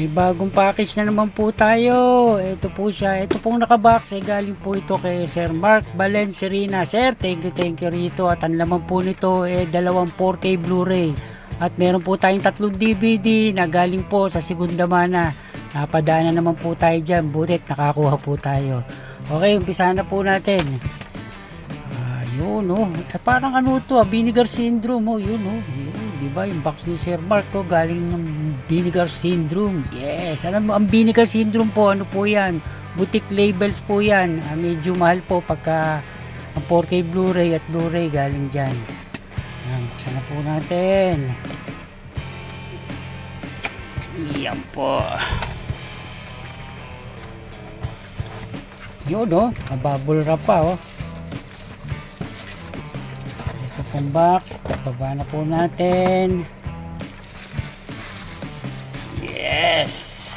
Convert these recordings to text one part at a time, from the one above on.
May bagong package na naman po tayo. Ito po siya. Ito pong nakabox ay galing po ito kay Sir Mark Valencerina. Sir, thank you rito. At ang laman po nito ay dalawang 4K Blu-ray. At meron po tayong 3 DVD na galing po sa Segunda Mana. Napadaan na naman po tayo dyan. Butit nakakuha po tayo. Okay, umpisa na po natin. Ayun, oh. Parang ano to, Vinegar Syndrome, oh. Yun, oh. Diba yung box ni Sir Mark, oh, galing ng Vinegar Syndrome. Yes, alam mo, ang Vinegar Syndrome po, ano po yan, boutique labels po yan. Medyo mahal po pagka ang 4K Blu-ray at Blu-ray galing dyan. Yan, buksan na po natin. Yan po. Yun, oh, mabubble wrap pa, oh. Pong box, tapaba na po natin. Yes,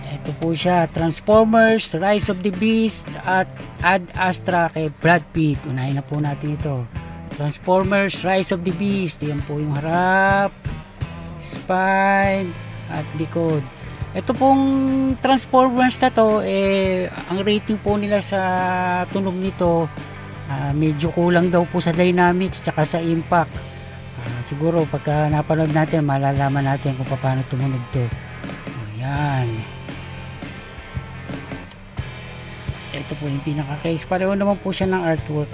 ito po siya, Transformers Rise of the Beast at Ad Astra kay Brad Pitt. Unahin na po natin ito, Transformers Rise of the Beast. Yan po yung harap, spine at likod. Ito pong Transformers na to, ang rating po nila sa tunog nito, medyo kulang daw po sa dynamics tsaka sa impact. Siguro pagka napanood natin malalaman natin kung paano tumunog to. Ayan, ito po yung pinaka case. Pareho naman po siya ng artwork.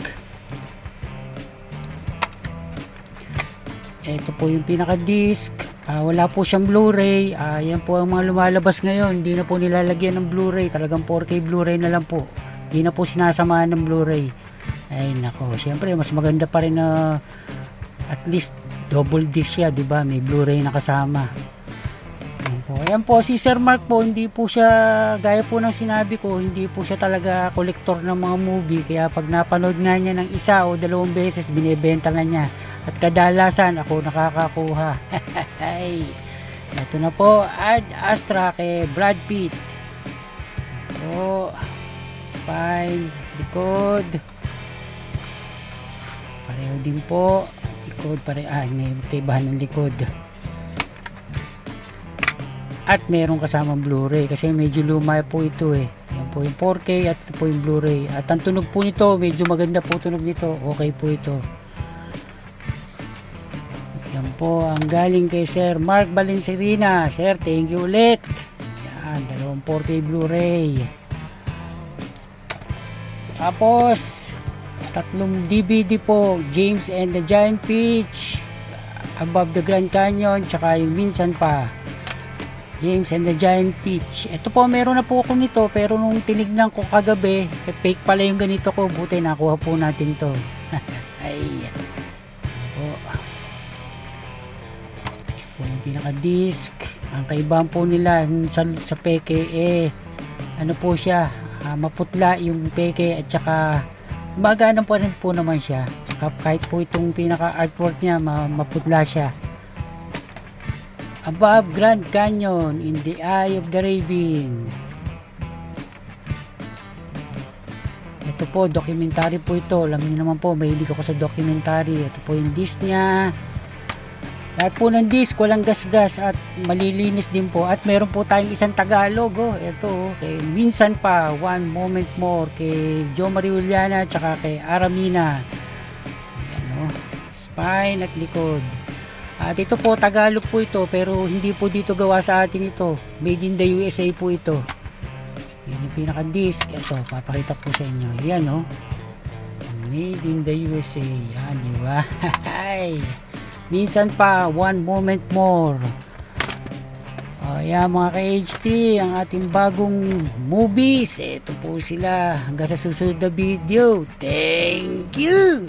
Ito po yung pinaka disc. Wala po siyang Blu-ray. Yan po ang mga lumalabas ngayon, hindi na po nilalagyan ng Blu-ray. Talagang 4K Blu-ray na lang po, hindi na po sinasamahan ng Blu-ray. Ay nako, syempre mas maganda pa rin na at least double disc siya, 'di ba? May Blu-ray na kasama. Ayan po si Sir Mark po, hindi po siya gaya po ng sinabi ko, hindi po siya talaga kolektor ng mga movie, kaya pag napanood nga niya ng isa o dalawang beses binebenta na niya. At kadalasan ako nakakakuha. Ito na po, Ad Astra kay Brad Pitt. Po, spine, likod. Pareho din po, likod pareho, may kaibahan ng likod. At meron kasamang Blu-ray kasi medyo luma po ito eh. Yan po yung 4K at ito po yung Blu-ray. At ang tunog po nito, medyo maganda po tunog nito. Okay po ito. Yan po ang galing kay Sir Mark Valencerina. Sir, thank you ulit. Yan, dalawang 4K Blu-ray. Tapos 3 DVD po, James and the Giant Peach, Above the Grand Canyon, tsaka yung minsan pa James and the Giant Peach. Ito po, meron na po ako nito, pero nung tinignan ko kagabi, fake pala yung ganito ko. Buti nakuha po natin to. Ay, po. Ito po yung pinaka disc. Ang kaibahan po nila sa peke, ano po siya, maputla yung peke, at saka magana po rin po naman siya. Tsaka kahit po itong pinaka artwork niya, maputla siya. Above Grand Canyon, In the Eye of the Raven. Ito po, documentary po ito. Alam niyo naman po, mahilig ako sa documentary. Ito po yung disc niya. Lahat po ng disc, walang gasgas at malilinis din po. At meron po tayong isang Tagalog. Oh. Ito, kay minsan pa, One Moment More, kay Jo Marie Juliana, tsaka kay Aramina. Ayan, oh. Spine at likod. At ito po, Tagalog po ito, pero hindi po dito gawa sa atin ito. Made in the USA po ito. Yan yung pinaka-disc. Ito, papakita po sa inyo. Yan, oh. Made in the USA. Yan, di ba? Minsan pa, One Moment More. Yan, mga ka-HT, ang ating bagong movies. Ito po sila. Hanggang sa susunod na video. Thank you!